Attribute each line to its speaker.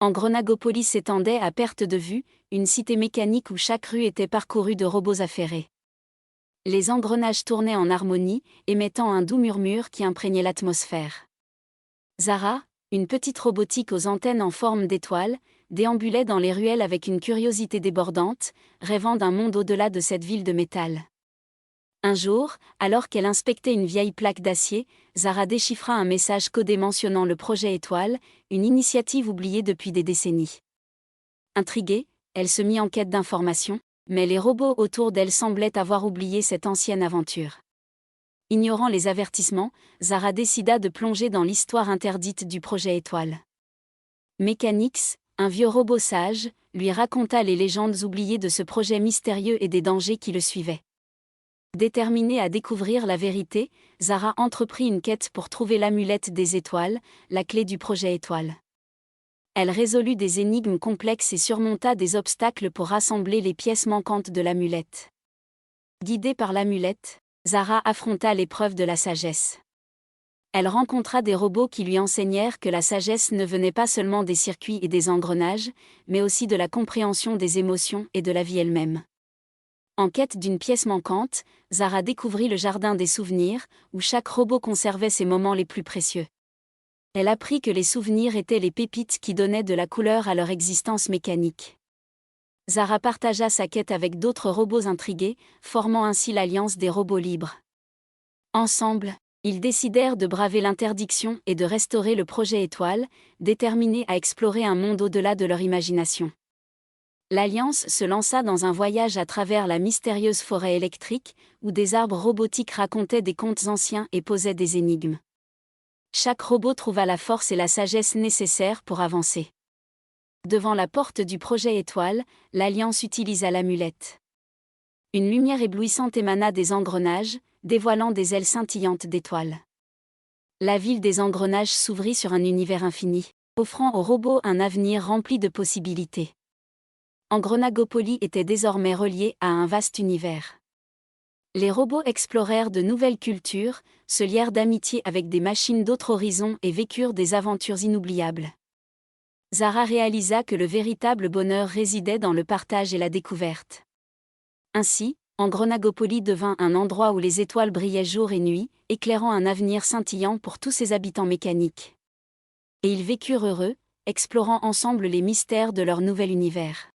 Speaker 1: Angronagopolis s'étendait à perte de vue, une cité mécanique où chaque rue était parcourue de robots affairés. Les engrenages tournaient en harmonie, émettant un doux murmure qui imprégnait l'atmosphère. Zara, une petite robotique aux antennes en forme d'étoile, déambulait dans les ruelles avec une curiosité débordante, rêvant d'un monde au-delà de cette ville de métal. Un jour, alors qu'elle inspectait une vieille plaque d'acier, Zara déchiffra un message codé mentionnant le projet Étoile, une initiative oubliée depuis des décennies. Intriguée, elle se mit en quête d'informations, mais les robots autour d'elle semblaient avoir oublié cette ancienne aventure. Ignorant les avertissements, Zara décida de plonger dans l'histoire interdite du projet Étoile. Mechanix, un vieux robot sage, lui raconta les légendes oubliées de ce projet mystérieux et des dangers qui le suivaient. Déterminée à découvrir la vérité, Zara entreprit une quête pour trouver l'amulette des étoiles, la clé du projet Étoile. Elle résolut des énigmes complexes et surmonta des obstacles pour rassembler les pièces manquantes de l'amulette. Guidée par l'amulette, Zara affronta l'épreuve de la sagesse. Elle rencontra des robots qui lui enseignèrent que la sagesse ne venait pas seulement des circuits et des engrenages, mais aussi de la compréhension des émotions et de la vie elle-même. En quête d'une pièce manquante, Zara découvrit le jardin des souvenirs, où chaque robot conservait ses moments les plus précieux. Elle apprit que les souvenirs étaient les pépites qui donnaient de la couleur à leur existence mécanique. Zara partagea sa quête avec d'autres robots intrigués, formant ainsi l'Alliance des robots libres. Ensemble, ils décidèrent de braver l'interdiction et de restaurer le projet Étoile, déterminés à explorer un monde au-delà de leur imagination. L'Alliance se lança dans un voyage à travers la mystérieuse forêt électrique, où des arbres robotiques racontaient des contes anciens et posaient des énigmes. Chaque robot trouva la force et la sagesse nécessaires pour avancer. Devant la porte du projet Étoile, l'Alliance utilisa l'amulette. Une lumière éblouissante émana des engrenages, dévoilant des ailes scintillantes d'étoiles. La ville des engrenages s'ouvrit sur un univers infini, offrant aux robots un avenir rempli de possibilités. Angronagopolis était désormais relié à un vaste univers. Les robots explorèrent de nouvelles cultures, se lièrent d'amitié avec des machines d'autres horizons et vécurent des aventures inoubliables. Zara réalisa que le véritable bonheur résidait dans le partage et la découverte. Ainsi, Angronagopolis devint un endroit où les étoiles brillaient jour et nuit, éclairant un avenir scintillant pour tous ses habitants mécaniques. Et ils vécurent heureux, explorant ensemble les mystères de leur nouvel univers.